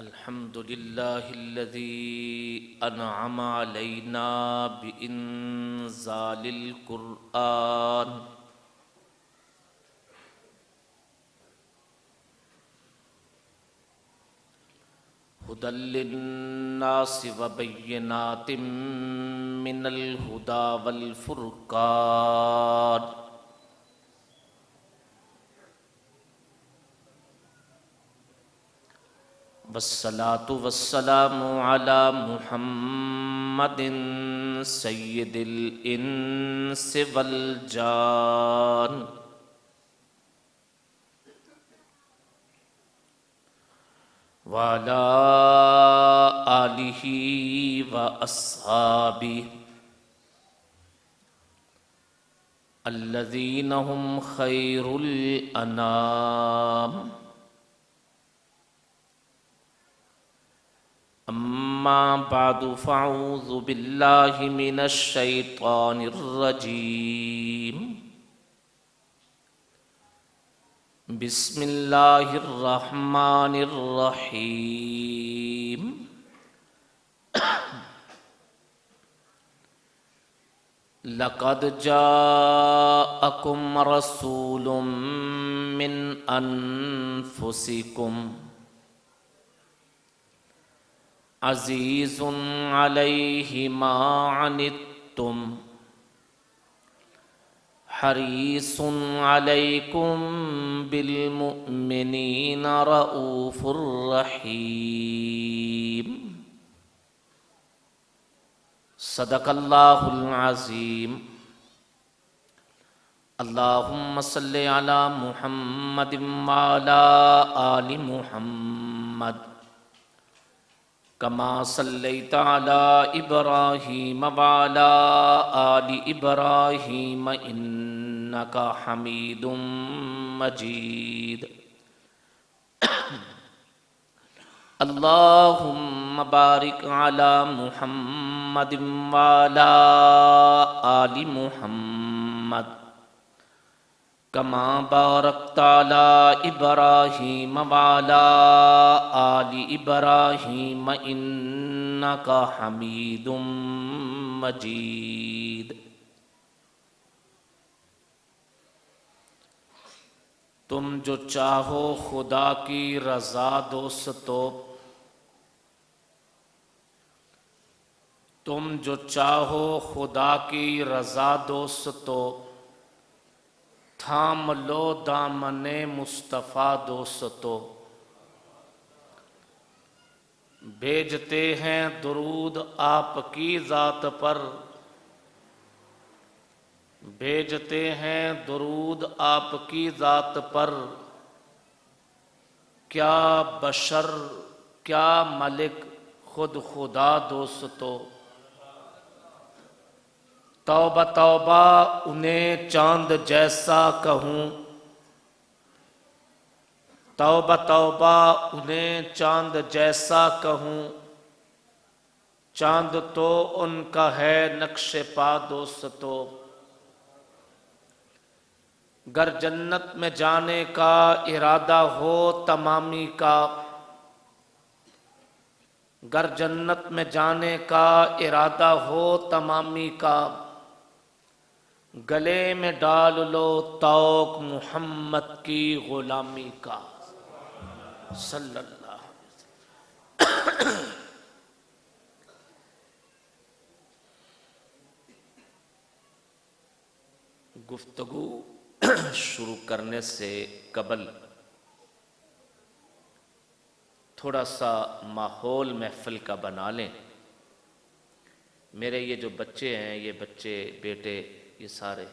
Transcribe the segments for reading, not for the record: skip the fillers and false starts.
अल्हम्दुलिल्लाहिल्लज़ी अनअम अलैना बिइन्ज़ालिल क़ुरआन हुदल लिन्नासि व बय्यिनातिम मिनल हुदा वल फुरक़ान। वस्सलातु वस्सलामु अला मुहम्मदिन सय्यिदिल इंसि वल जान। वाला आलिही व अस्हाबी अल्लज़ीना हुम खैरुल अनाम। अम्मा बादु फ़अऊज़ु बिल्लाहि मिनश शैतानिर रजीम। बिस्मिल्लाहिर रहमानिर रहीम। लक़द जाअकुम रसूलुम मिन अनफुसिकुम अज़ीज़ुन अलैहि मा अनित्तुम हरीसुन अलैकुम बिल मुअ्मिनीना रऊफ़ुर रहीम। सदक़ल्लाहुल अज़ीम। अल्लाहुम्मा सल्लि अला मुहम्मदिन व अला आलि मुहम्मद कमा सल्लैता अला इब्राहीम व अला आलि इब्राहीम इन्नका हमीदुम मजीद। अल्लाहुम्मा बारिक अला मुहम्मदिन व अला आलि मुहम्मद कमा बारकता अला इब्राहीम व अला आलि इब्राहीम इन्नका हमीदुम मजीद। तुम जो चाहो खुदा की रज़ा दोस्तों, तुम जो चाहो खुदा की रज़ा दोस्तों, थाम लो दामने मुस्तफ़ा दोस्तों। भेजते हैं दुरूद आपकी ज़ात पर, भेजते हैं दुरूद आपकी ज़ात पर। क्या बशर क्या मलिक खुद खुदा दोस्तों। तौबा तौबा उन्हें चांद जैसा कहूँ, तौबा तौबा उन्हें चांद जैसा कहूँ। चांद तो उनका है नक्शे पा दोस्तों। गर जन्नत में जाने का इरादा हो तमामी का, गर जन्नत में जाने का इरादा हो तमामी का। गले में डाल लो तौक मुहम्मद की गुलामी का सल्लल्लाहु अलैहि वसल्लम। गुफ्तगू शुरू करने से कबल थोड़ा सा माहौल महफिल का बना लें। मेरे ये जो बच्चे हैं, ये बच्चे बेटे ये सारे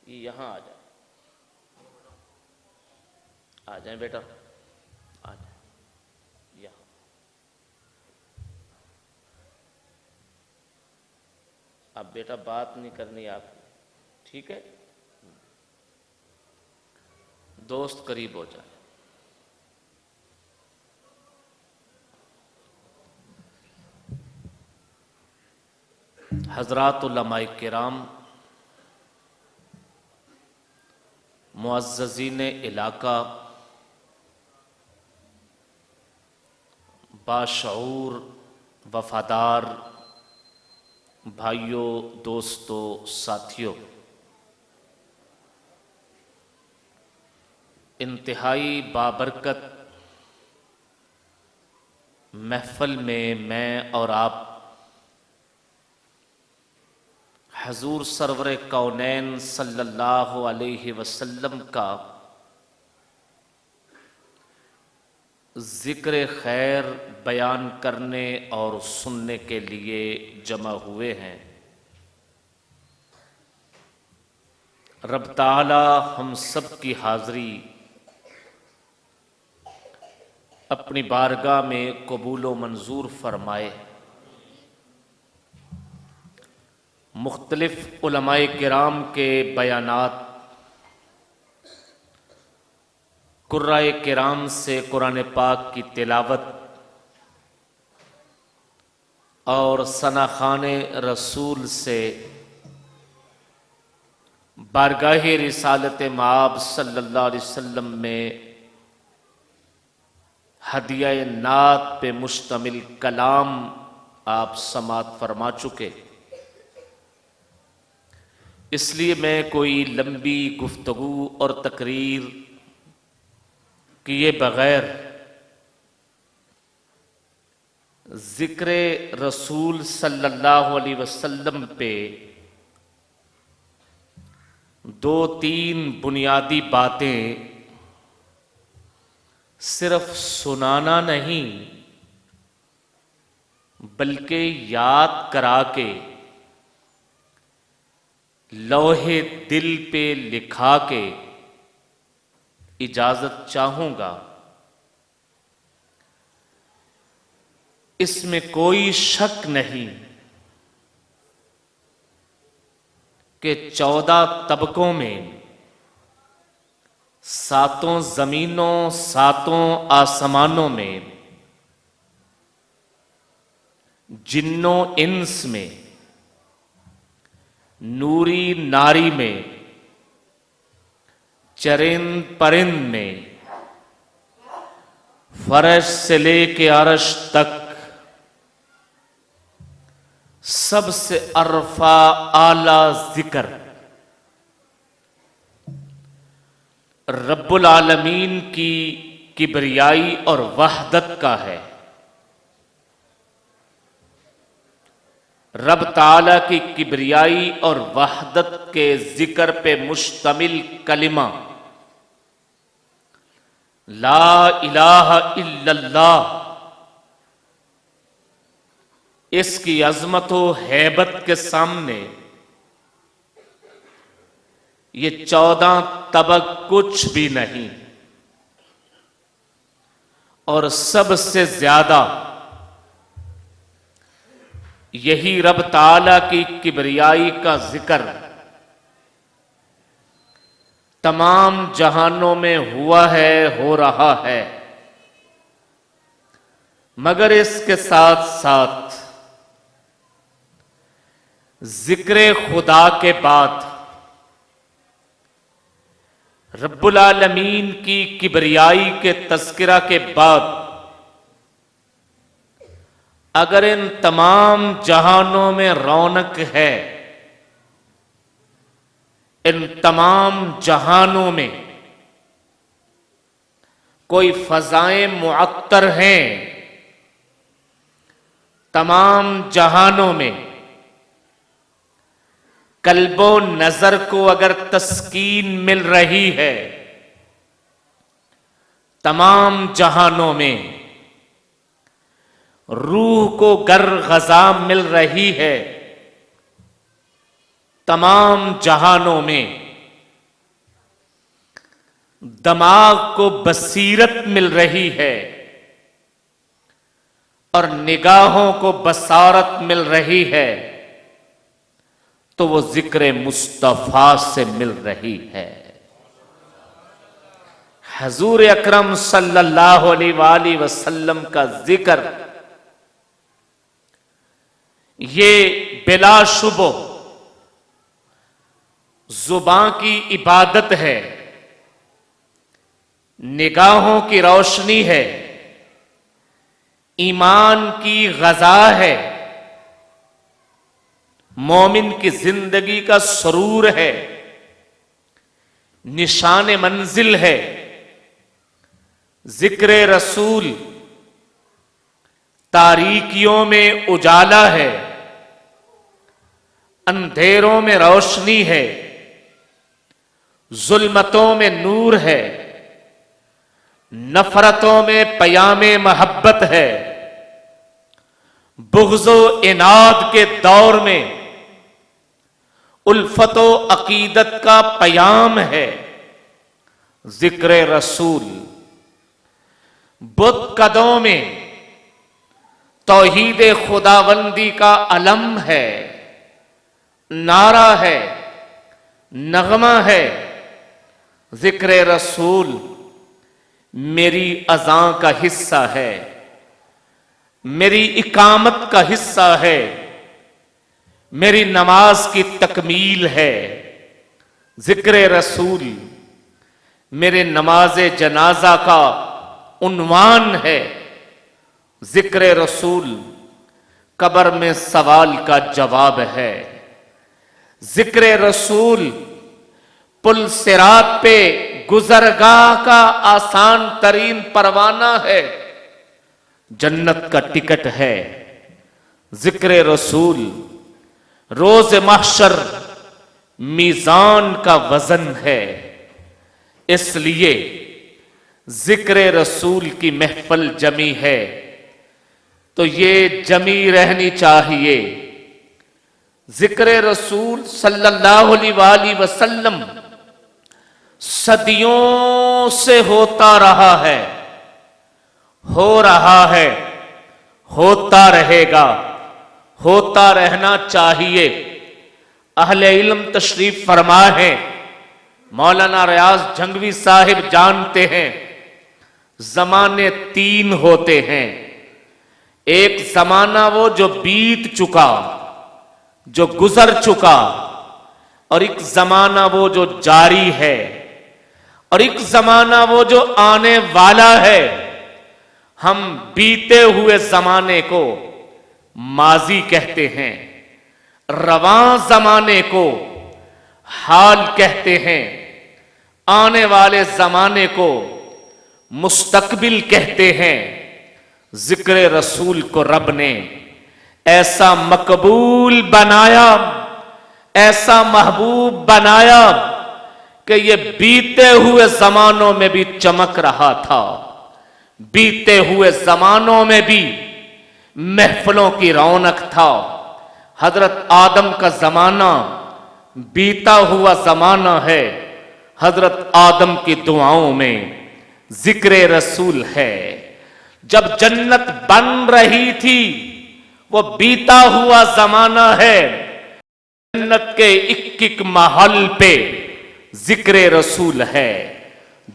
ये यहाँ आ जाए, आ जाए बेटा, आ जाए यहाँ। अब बेटा बात नहीं करनी आपकी, ठीक है? दोस्त करीब हो जाए। हज़रात उलमाए किराम, मुअज़्ज़ज़ीन इलाका, बाशऊर वफादार भाइयों, दोस्तों, साथियों, इंतहाई बाबरकत महफिल में मैं और आप हजूर सरवर कौनैन सल्लल्लाहु अलैहि वसल्लम का ज़िक्र खैर बयान करने और सुनने के लिए जमा हुए हैं। रब ताला हम सब की हाज़री अपनी बारगाह में कबूल व मंजूर फरमाए। मुख्तलिफ उलमाए किराम के बयानात, कुर्राए किराम से कुरान पाक की तिलावत और सनाखाने रसूल से बारगाह रिसालत माब सल्लल्लाहु अलैहि वसल्लम में हदिया नात पे मुश्तमिल कलाम आप समात फरमा चुके। इसलिए मैं कोई लंबी गुफ्तगू और तकरीर किए बगैर ज़िक्र रसूल सल्लल्लाहु अलैहि वसल्लम पे दो तीन बुनियादी बातें सिर्फ सुनाना नहीं बल्कि याद करा के लौहे दिल पे लिखा के इजाजत चाहूंगा। इसमें कोई शक नहीं कि 14 तबकों में, सातों जमीनों, सातों आसमानों में, जिन्नों इंस में, नूरी नारी में, चरिंद परिंद में, फर्श से लेके अर्श तक सबसे अरफा आला जिक्र रब्बुल आलमीन की किबरियाई और वहदत का है। रब ताला की किबरियाई और वहदत के जिक्र पे मुश्तमिल कलिमा ला इलाहा इल्लल्लाह, इसकी अजमत व हैबत के सामने ये 14 तबक कुछ भी नहीं। और सबसे ज्यादा यही रब ताला की किबरियाई का जिक्र तमाम जहानों में हुआ है, हो रहा है। मगर इसके साथ साथ जिक्र खुदा के बाद, रब्बुल आलमीन की किबरियाई के तस्करा के बाद, अगर इन तमाम जहानों में रौनक है, इन तमाम जहानों में कोई फजाएं मुअत्तर हैं, तमाम जहानों में कल्बो नजर को अगर तस्कीन मिल रही है, तमाम जहानों में रूह को गर गजा मिल रही है, तमाम जहानों में दिमाग को बसीरत मिल रही है और निगाहों को बसारत मिल रही है, तो वो जिक्र मुस्तफा से मिल रही है। हजूर अकरम सल्लल्लाहु अलैहि वसल्लम का जिक्र ये बिलाशुबो जुबां की इबादत है, निगाहों की रोशनी है, ईमान की ग़ज़ा है, मोमिन की जिंदगी का सरूर है, निशान मंजिल है। जिक्र रसूल तारीकियों में उजाला है, अंधेरों में रोशनी है, जुल्मतों में नूर है, नफरतों में पयामे मोहब्बत है, बुग़्ज़ो इनाद के दौर में उल्फतो अकीदत का पयाम है। जिक्र रसूल बुत कदों में तौहीद खुदाबंदी का अलम है, नारा है, नगमा है। जिक्र रसूल मेरी अज़ां का हिस्सा है, मेरी इकामत का हिस्सा है, मेरी नमाज की तकमील है। जिक्र रसूल मेरे नमाज जनाजा का उन्वान है। जिक्र रसूल कब्र में सवाल का जवाब है। जिक्र रसूल पुल सिरात पे गुजरगाह का आसान तरीन परवाना है, जन्नत का टिकट है। जिक्र रसूल रोज महशर मीजान का वजन है। इसलिए जिक्र रसूल की महफिल जमी है तो ये जमी रहनी चाहिए। जिक्र रसूल सल्लल्लाहु अलैहि वसल्लम सदियों से होता रहा है, हो रहा है, होता रहेगा, होता रहना चाहिए। अहले इल्म तशरीफ फरमा है, मौलाना रियाज जंगवी साहिब जानते हैं जमाने तीन होते हैं। एक जमाना वो जो बीत चुका, जो गुजर चुका, और एक जमाना वो जो जारी है, और एक जमाना वो जो आने वाला है। हम बीते हुए जमाने को माजी कहते हैं, रवां जमाने को हाल कहते हैं, आने वाले जमाने को मुस्तकबिल कहते हैं। जिक्र रसूल को रब ने ऐसा मकबूल बनाया, ऐसा महबूब बनाया कि ये बीते हुए जमानों में भी चमक रहा था, बीते हुए जमानों में भी महफिलों की रौनक था। हजरत आदम का जमाना बीता हुआ जमाना है, हजरत आदम की दुआओं में जिक्र रसूल है। जब जन्नत बन रही थी वो बीता हुआ जमाना है। जन्नत के एक एक महल पे जिक्र रसूल है,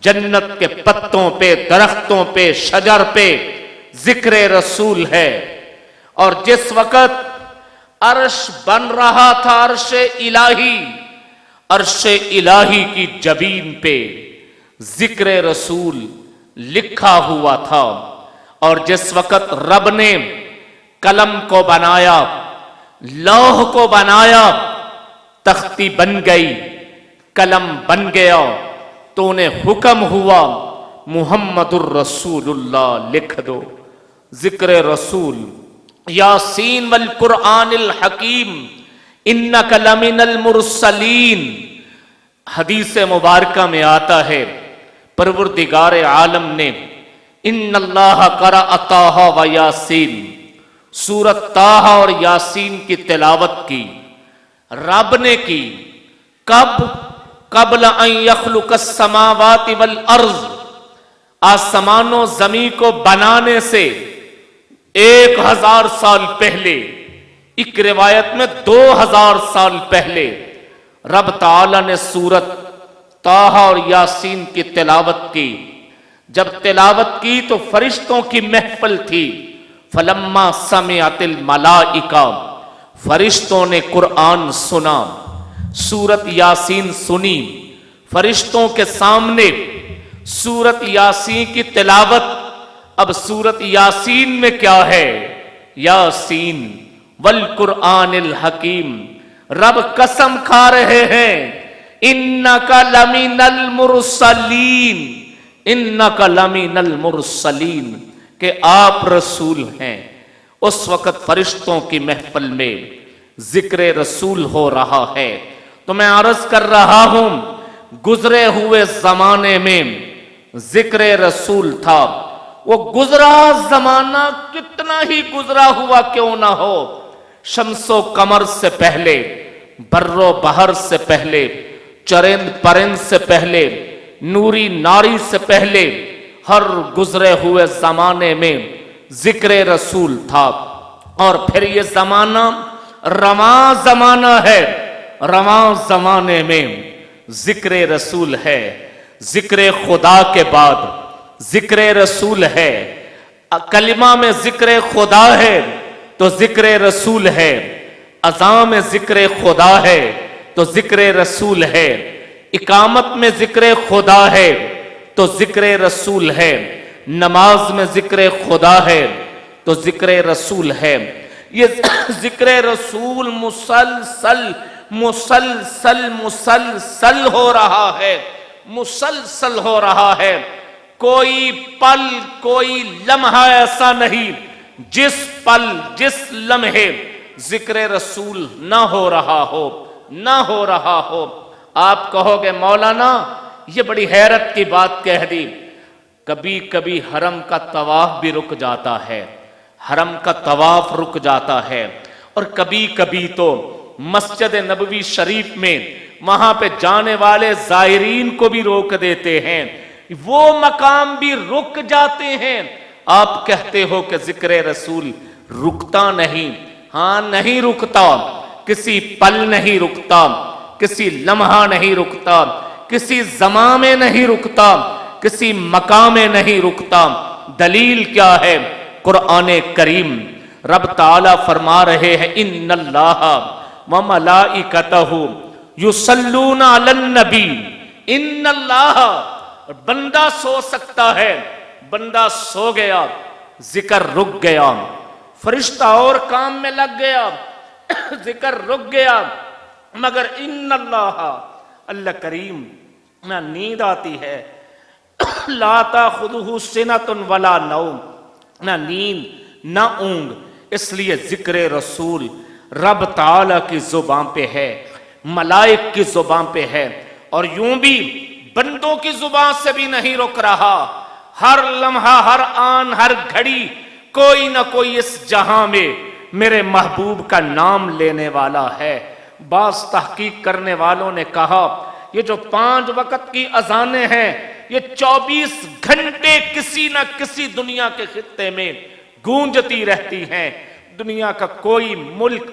जन्नत के पत्तों पे, दरख्तों पे, शजर पे जिक्र रसूल है। और जिस वक्त अर्श बन रहा था, अर्श इलाही की जबीन पे जिक्र रसूल लिखा हुआ था। और जिस वक्त रब ने कलम को बनाया, लौह को बनाया, तख्ती बन गई, कलम बन गया, तो उन्हें हुक्म हुआ मुहम्मदुर रसूलुल्लाह लिख दो। जिक्र रसूल यासीन वल कुरआनिल हकीम इन्नका लमिनल मुरसलीन। हदीस मुबारका में आता है परवरदिगार आलम ने इन्नल्लाह क़रअ ताहा व यासीन, सूरत ताहा और यासीन की तिलावत की, रब ने की। कब? क़ब्ल अन यख़्लुक़स समावाति वल अर्ज़, आसमानों जमीन को बनाने से 1000 साल पहले, एक रिवायत में 2000 साल पहले रब ताला ने सूरत ताहा और यासीन की तिलावत की। जब तिलावत की तो फरिश्तों की महफिल थी। फलम्मा समिअतिल मलाइका, फरिश्तों ने कुरान सुना, सूरत यासीन सुनी। फरिश्तों के सामने सूरत यासीन की तिलावत अब सूरत यासीन में क्या है? यासीन वल कुरआनिल हकीम, रब कसम खा रहे हैं, इन्नका लमिनल मुरसलीन, इन्नका लमिनल मुरसलीन, कि आप रसूल हैं। उस वक्त फरिश्तों की महफिल में जिक्र रसूल हो रहा है। तो मैं अर्ज कर रहा हूं, गुजरे हुए जमाने में जिक्र रसूल था। वो गुजरा जमाना कितना ही गुजरा हुआ क्यों ना हो, शम्सो कमर से पहले, बर्रो बहर से पहले, चरिंद परिंद से पहले, नूरी नारी से पहले, हर गुजरे हुए जमाने में जिक्र रसूल था। और फिर ये जमाना रवा जमाना है, रवा जमाने में जिक्र रसूल है। जिक्र खुदा के बाद जिक्र रसूल है। कलिमा में जिक्र खुदा है तो जिक्र रसूल है, अज़ा में जिक्र खुदा है तो जिक्र रसूल है, इकामत में जिक्र खुदा है तो जिक्र रसूल है, नमाज में जिक्र खुदा है तो जिक्र रसूल है। ये जिक्र रसूल मुसलसल मुसलसल मुसलसल हो रहा है, मुसलसल हो रहा है। कोई पल, कोई लम्हा ऐसा नहीं जिस पल, जिस लम्हे जिक्र रसूल ना हो रहा हो, ना हो रहा हो। आप कहोगे मौलाना ये बड़ी हैरत की बात कह दी। कभी कभी हरम का तवाफ भी रुक जाता है, हरम का तवाफ रुक जाता है। और कभी कभी तो मस्जिद नबवी शरीफ में वहां पे जाने वाले जायरीन को भी रोक देते हैं, वो मकाम भी रुक जाते हैं। आप कहते हो कि जिक्र रसूल रुकता नहीं। हां, नहीं रुकता, किसी पल नहीं रुकता, किसी लम्हा नहीं रुकता, किसी ज़मा में नहीं रुकता, किसी मकाम में नहीं रुकता। दलील क्या है? कुरान करीम रब ताला फरमा रहे हैं, इन्नल्लाह व मलाइकतहु युसल्लूना अलन नबी। इन्नल्लाह, बंदा सो सकता है, बंदा सो गया, जिक्र रुक गया, फरिश्ता और काम में लग गया, जिक्र रुक गया, मगर इन्नल्लाह, अल्लाह करीम ना नींद आती है, ला ताखुदुहु सिनतुन वला नौम, ना नींद ना ऊंग। इसलिए जिक्र रसूल रब ताला की जुबान पे है, मलाइक की जुबान पे है, और यूं भी बंदों की जुबान से भी नहीं रुक रहा। हर लम्हा, हर आन, हर घड़ी कोई ना कोई इस जहां में मेरे महबूब का नाम लेने वाला है। बास तहकीक करने वालों ने कहा, ये जो 5 वक्त की अजानें हैं, ये 24 घंटे किसी ना किसी दुनिया के खित्ते में गूंजती रहती हैं। दुनिया का कोई मुल्क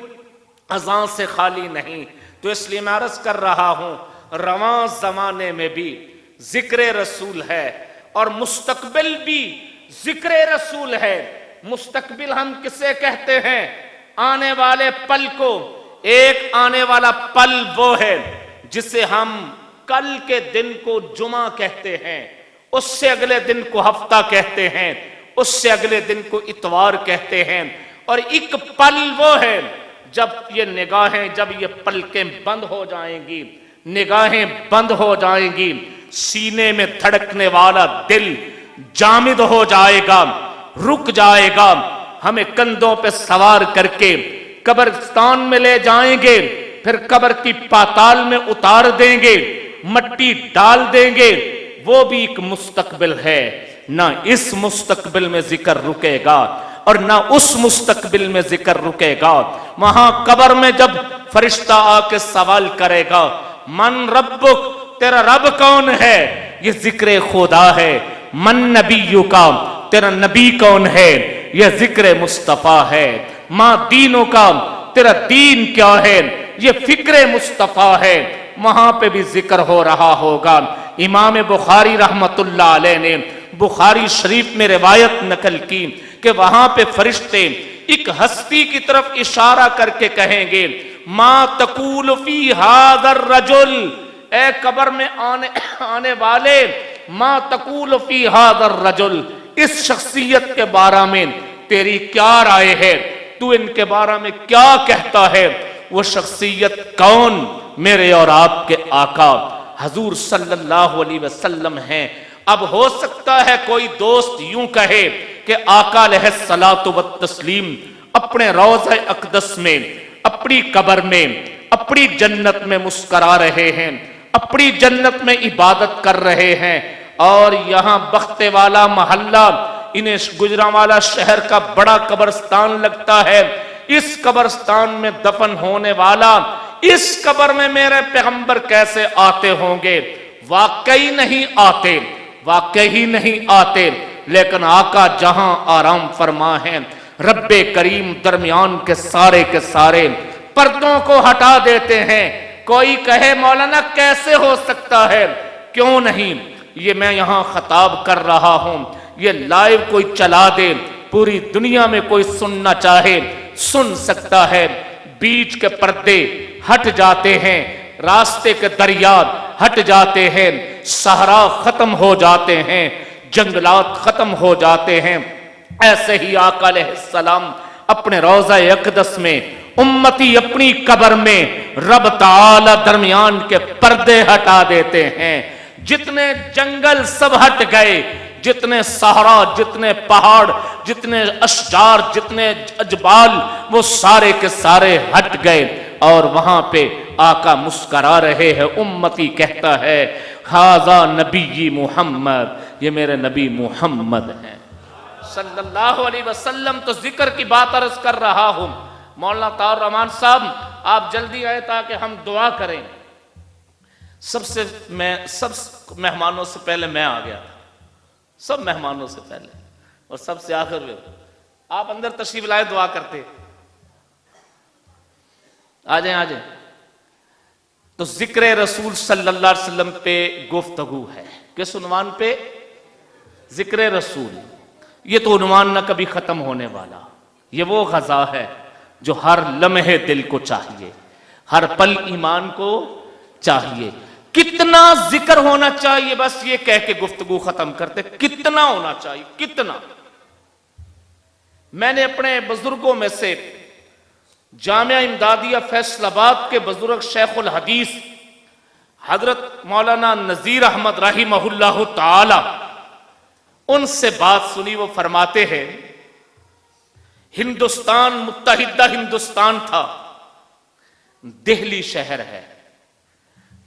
अजान से खाली नहीं। तो इसलिए मैं अर्ज कर रहा हूं, रवां जमाने में भी जिक्र रसूल है और मुस्तकबिल भी जिक्र रसूल है। मुस्तकबिल हम किसे कहते हैं? आने वाले पल को। एक आने वाला पल वो है जिसे हम कल के दिन को जुमा कहते हैं, उससे अगले दिन को हफ्ता कहते हैं, उससे अगले दिन को इतवार कहते हैं। और एक पल वो है जब ये निगाहें, जब ये पलकें बंद हो जाएंगी, निगाहें बंद हो जाएंगी, सीने में धड़कने वाला दिल जामिद हो जाएगा, रुक जाएगा। हमें कंधों पे सवार करके कब्रिस्तान में ले जाएंगे, फिर कब्र की पाताल में उतार देंगे, मट्टी डाल देंगे। वो भी एक मुस्तकबिल है। ना इस मुस्तकबिल में जिक्र रुकेगा और ना उस मुस्तकबिल में जिक्र रुकेगा। वहां कब्र में जब फरिश्ता आके सवाल करेगा, मन रब्बुक, तेरा रब कौन है? ये जिक्र खुदा है। मन नबीयु का, तेरा नबी कौन है? यह जिक्र मुस्तफा है। मां दीनों का, तेरा दीन क्या है? ये फिक्र मुस्तफा है। वहां पे भी जिक्र हो रहा होगा। इमाम बुखारी रहमतुल्लाह अलैह ने बुखारी शरीफ में रिवायत नकल की कि वहां पे फरिश्ते एक हस्ती की तरफ इशारा करके कहेंगे, मां तकूल फी हादर रजुल, ए कब्र में आने वाले, मां तकूल फी हादर रजुल, इस शख्सियत के बारे में तेरी क्या राय है, तू इनके बारे में क्या कहता है? वो शख्सियत कौन? मेरे और आपके आका हजूर सल्लल्लाहु अलैहि वसल्लम हैं। अब हो सकता है कोई दोस्त यूं कहे कि आका अलैहिस्सलातु व तस्लीम अपने रोज़ा अक़दस में, अपनी कब्र में, अपनी जन्नत में मुस्करा रहे हैं, अपनी जन्नत में इबादत कर रहे हैं, और यहां बख्ते वाला मोहल्ला इन्हें गुजरांवाला शहर का बड़ा कब्रिस्तान लगता है। इस कब्रिस्तान में दफन होने वाला इस कब्र में मेरे पैगंबर कैसे आते होंगे? वाकई नहीं आते, वाकई नहीं आते। लेकिन आका जहां आराम फरमा है, रब्बे करीम दरमियान के सारे पर्दों को हटा देते हैं। कोई कहे मौलाना कैसे हो सकता है? क्यों नहीं, ये मैं यहां खिताब कर रहा हूं, ये लाइव कोई चला दे, पूरी दुनिया में कोई सुनना चाहे सुन सकता है। बीच के पर्दे हट जाते हैं, रास्ते के दरिया हट जाते हैं, सहरा खत्म हो जाते हैं, जंगलात खत्म हो जाते हैं। ऐसे ही आका अलैहिस्सलाम अपने रोज़ा अक़दस में, उम्मती अपनी कब्र में, रब ताला दरमियान के पर्दे हटा देते हैं। जितने जंगल सब हट गए, जितने सहरा, जितने पहाड़, जितने अशजार, जितने अजबाल, वो सारे के सारे हट गए और वहां पे आका मुस्करा रहे हैं। उम्मती कहता है हाजा नबी मुहम्मद, ये मेरे नबी मुहम्मद हैं सल्लल्लाहु अलैहि वसल्लम। तो जिक्र की बात अर्ज कर रहा हूं। मौलाना ताउर रहमान साहब आप जल्दी आए ताकि हम दुआ करें। सब मेहमानों से पहले मैं आ गया था, सब मेहमानों से पहले और सबसे आखिर में। आप अंदर तशरीफ लाए, दुआ करते। आ जाए, आ जाए। तो जिक्र रसूल सल्लल्लाहु अलैहि वसल्लम पे गुफ्तगू है। किस उन्वान पे? जिक्र रसूल। ये तो उन्वान ना कभी खत्म होने वाला। ये वो ग़ज़ा है जो हर लम्हे दिल को चाहिए, हर पल ईमान को चाहिए। कितना जिक्र होना चाहिए, बस ये कह के गुफ्तगू खत्म करते। कितना होना चाहिए, कितना। मैंने अपने बुजुर्गों में से जामिया इमदादिया फैसलाबाद के बुजुर्ग शेखुल हदीस हजरत मौलाना नजीर अहमद रहिमहुल्लाह ताला, उनसे बात सुनी। वो फरमाते हैं हिंदुस्तान मुत्तहिदा हिंदुस्तान था, दिल्ली शहर है।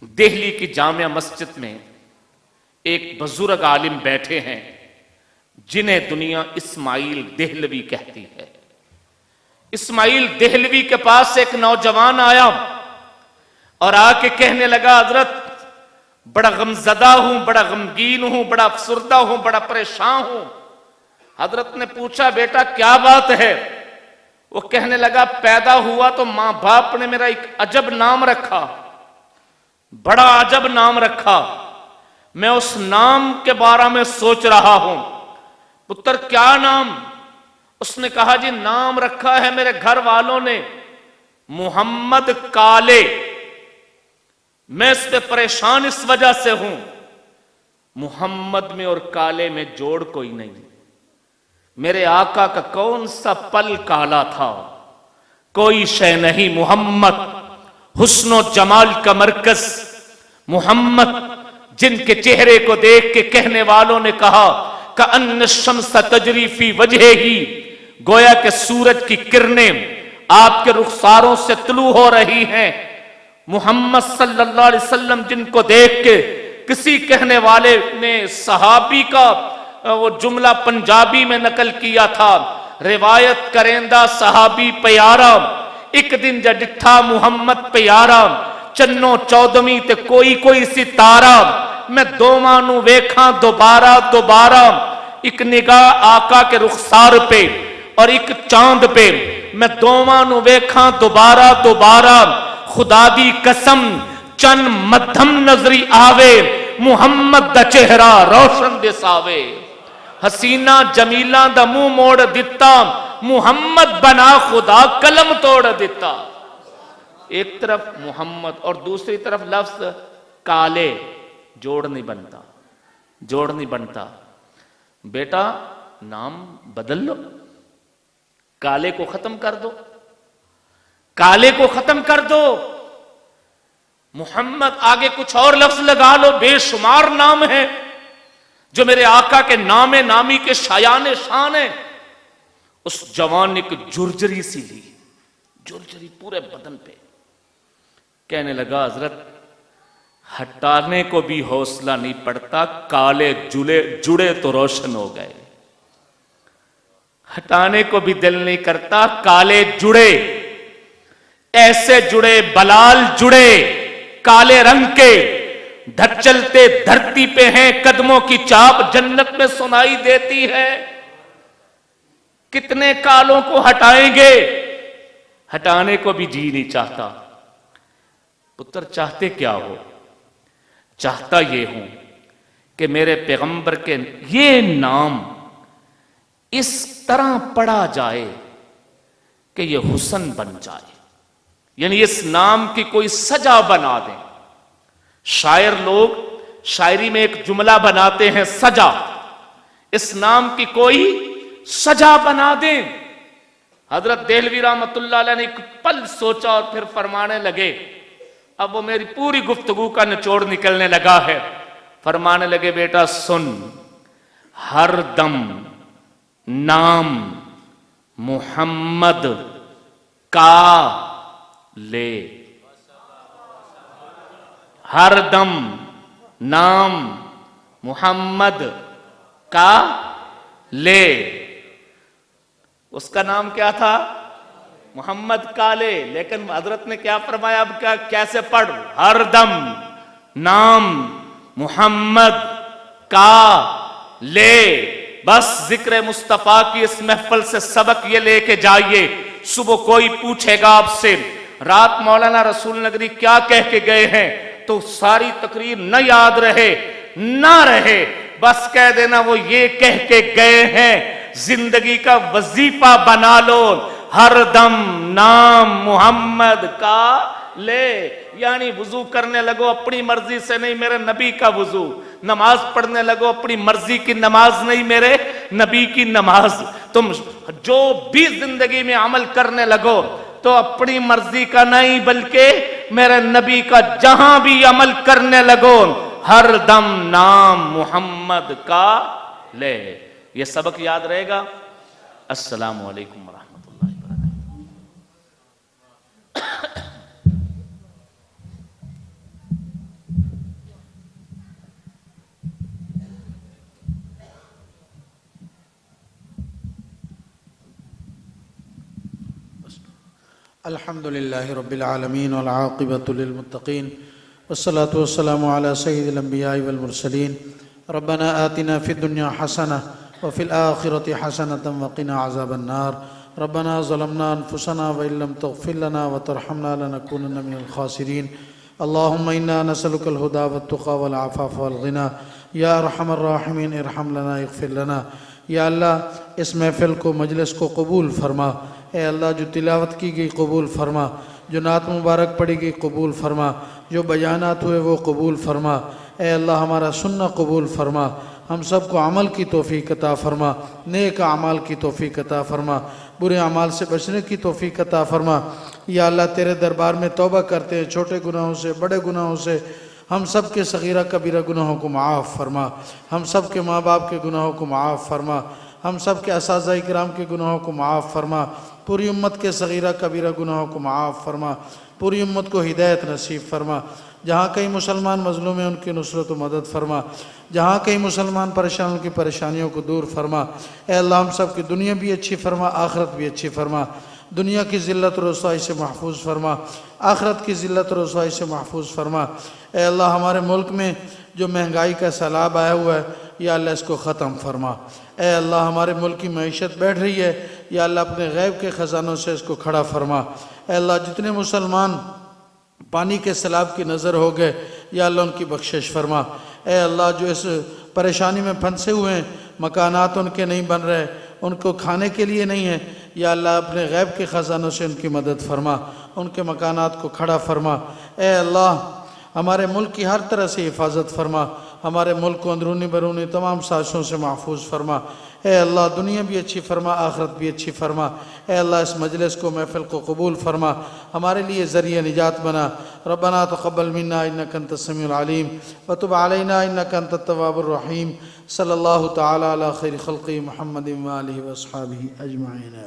दिल्ली की जामिया मस्जिद में एक बुजुर्ग आलिम बैठे हैं जिन्हें दुनिया इस्माइल देहलवी कहती है। इस्माइल देहलवी के पास एक नौजवान आया और आके कहने लगा हजरत बड़ा गमजदा हूं, बड़ा गमगीन हूं, बड़ा अफसुर्दा हूं, बड़ा परेशान हूं। हजरत ने पूछा बेटा क्या बात है? वो कहने लगा पैदा हुआ तो मां बाप ने मेरा एक अजब नाम रखा, बड़ा अजब नाम रखा। मैं उस नाम के बारे में सोच रहा हूं। पुत्र क्या नाम? उसने कहा जी नाम रखा है मेरे घर वालों ने मोहम्मद काले। मैं इस पे परेशान इस वजह से हूं, मोहम्मद में और काले में जोड़ कोई नहीं। मेरे आका का कौन सा पल काला था? कोई शय नहीं। मोहम्मद हुस्नो जमाल का मरकज, मोहम्मद जिनके चेहरे को देख के कहने वालों ने कहा का अन्न शम्स तजरीफी वजह ही, गोया के सूरज की किरणें आपके रुखसारों से तुलू हो रही हैं। मोहम्मद सल्लल्लाहु अलैहि वसल्लम जिनको देख के किसी कहने वाले ने सहाबी का वो जुमला पंजाबी में नकल किया था, रिवायत करेंदा सहाबी प्यारा, एक दिन जब डिठा मुहम्मद प्यारा, चन्नो चौदवी ते कोई कोई सितारा, मैं दोवां नू वेखा दोबारा दोबारा, एक निगाह आका के रुखसार पे और एक चांद पे, मैं दोवां नू वेखा दोबारा दोबारा, खुदा दी कसम चन मध्यम नजरी आवे, मुहम्मद दा चेहरा रोशन दिसावे। हसीना जमीला दा मुंह मोड़ दिता, मुहम्मद बना खुदा कलम तोड़ दिता। एक तरफ मोहम्मद और दूसरी तरफ लफ्ज काले, जोड़ नहीं बनता, जोड़ नहीं बनता। बेटा नाम बदल लो, काले को खत्म कर दो, काले को खत्म कर दो। मोहम्मद आगे कुछ और लफ्ज लगा लो, बेशुमार नाम है जो मेरे आका के नामे नामी के शायान शान है। उस जवान ने एक जुर्जरी सी ली, जुर्जरी पूरे बदन पे, कहने लगा हजरत हटाने को भी हौसला नहीं पड़ता, काले जुड़े तो रोशन हो गए। हटाने को भी दिल नहीं करता, काले जुड़े, ऐसे जुड़े बलाल जुड़े, काले रंग के, धर चलते धरती पे हैं, कदमों की चाप जन्नत में सुनाई देती है। कितने कालों को हटाएंगे, हटाने को भी जी नहीं चाहता। पुत्र चाहते क्या हो? चाहता ये हूं कि मेरे पैगंबर के ये नाम इस तरह पढ़ा जाए कि ये हुस्न बन जाए, यानी इस नाम की कोई सजा बना दें। शायर लोग शायरी में एक जुमला बनाते हैं, सजा, इस नाम की कोई सजा बना दें। हजरत देहलवी रहमतुल्लाह अलैह ने एक पल सोचा और फिर फरमाने लगे, अब वो मेरी पूरी गुफ्तगू का निचोड़ निकलने लगा है। फरमाने लगे, बेटा सुन, हर दम नाम मुहम्मद का ले, हर दम नाम मुहम्मद का ले। उसका नाम क्या था? मोहम्मद काले। लेकिन हजरत ने क्या फरमाया, अब क्या कैसे पढ़? हर दम नाम मोहम्मद का ले। बस जिक्र मुस्तफा की इस महफिल से सबक ये लेके जाइए। सुबह कोई पूछेगा आपसे रात मौलाना रसूल नगरी क्या कह के गए हैं, तो सारी तकरीर न याद रहे ना रहे, बस कह देना वो ये कह के गए हैं। जिंदगी का वजीफा बना लो, हर दम नाम मुहम्मद का ले। यानी वुजू करने लगो अपनी मर्जी से नहीं, मेरे नबी का वुजू। नमाज पढ़ने लगो अपनी मर्जी की नमाज नहीं, मेरे नबी की नमाज। तुम जो भी जिंदगी में अमल करने लगो तो अपनी मर्जी का नहीं, बल्कि मेरे नबी का। जहां भी अमल करने लगो, हर दम नाम मुहम्मद का ले। ये सबक याद रहेगा। अस्सलामु अलैकुम वरहमतुल्लाहि वबरकातुहू। अल्हम्दुलिल्लाहि रब्बिल आलमीन वल आक़िबतु लिल मुत्तक़ीन वस्सलातु वस्सलामु अला सय्यिदिल अंबियाइ वल मुरसलीन। रब्बना आतिना फिद दुन्या हसना व फिल आखिरति हसनतन व क़िना अज़ाबन नार। रब्बना ज़लमना अनफुसना व इल्लम तग़फ़िर लना व तरहमना लनकुनन्ना मिनल ख़ासिरीन। अल्लाहुम्मा इन्ना नसअलुकल हुदा वत्तुक़ा वल आफ़ाफ़ वल ग़िना। या अरहमर राहिमीन इरहम लना इग़फ़िर लना। या अल्लाह, इस महफ़िल को, मजलिस को कबूल फरमा। ए अल्लाह, जो तिलावत की गई कबूल फरमा, जो नात मुबारक पढ़ी गई कबूल फरमा, जो बयानात हुए वो कबूल फरमा। ए अल्लाह, हमारा सुन्ना कबूल फरमा। हम सबको अमल की तौफीक अता फरमा, नेक अमाल की तौफीक अता फरमा, बुरे अमाल से बचने की तौफीक अता फरमा। या अल्लाह, तेरे दरबार में तौबा करते हैं, छोटे गुनाहों से, बड़े गुनाहों से। हम सब के सगीरा कबीरा गुनाहों को माफ़ फरमा। हम सब के माँ बाप के गुनाहों को माफ़ फरमा। हम सब के असाज़ा इकराम के गुनाहों को माफ़ फरमा। पूरी उम्मत के सगीरा कबीरा गुनाहों को माफ़ फरमा। पूरी उम्मत को हिदायत नसीब फरमा। जहाँ कहीं मुसलमान मज़लूम हैं उनकी नुसरत व मदद फरमा। जहाँ कहीं मुसलमान परेशान, उनकी परेशानियों को दूर फरमा। ए अल्लाह, हम सब की दुनिया भी अच्छी फरमा, आखिरत भी अच्छी फरमा। दुनिया की ज़िल्लत और रुसवाई से महफूज फरमा, आखिरत की ज़िल्लत और रुसवाई से महफूज फरमा। ए अल्लाह, हमारे मुल्क में जो महंगाई का सैलाब आया हुआ है, या अल्लाह इसको ख़त्म फरमा। ए अल्लाह, हमारे मुल्क की मईशत बैठ रही है, या अल्लाह अपने गैब के ख़जानों से इसको खड़ा फरमा। ए अल्लाह, जितने मुसलमान पानी के सैलाब की नज़र हो गए, या अल्लाह उनकी बख्शिश फरमा। ए अल्लाह, जो इस परेशानी में फंसे हुए हैं, मकानात उनके नहीं बन रहे, उनको खाने के लिए नहीं है, या अल्लाह अपने गैब के ख़जानों से उनकी मदद फरमा, उनके मकानात को खड़ा फरमा। ए अल्लाह, हमारे मुल्क की हर तरह से हिफाजत फरमा। हमारे मुल्क को अंदरूनी बैरूनी तमाम साजिशों से महफूज फरमा। ए अल्लाह दुनिया भी अच्छी फरमा, आखिरत भी अच्छी फरमा। ए अल्लाह इस मजलिस को, महफिल को कबूल फरमा, हमारे लिए ज़रिया निजात बना। रब्बना तक़ब्बल मिन्ना इन्नका अंतस समीउल अलीम व तुब अलैना इन्नका अंतत तव्वाबुर रहीम। सल्लल्लाहु तआला अला खैरि खल्क़ि मुहम्मदिन व आलिहि व अस्हाबिहि अजमईन।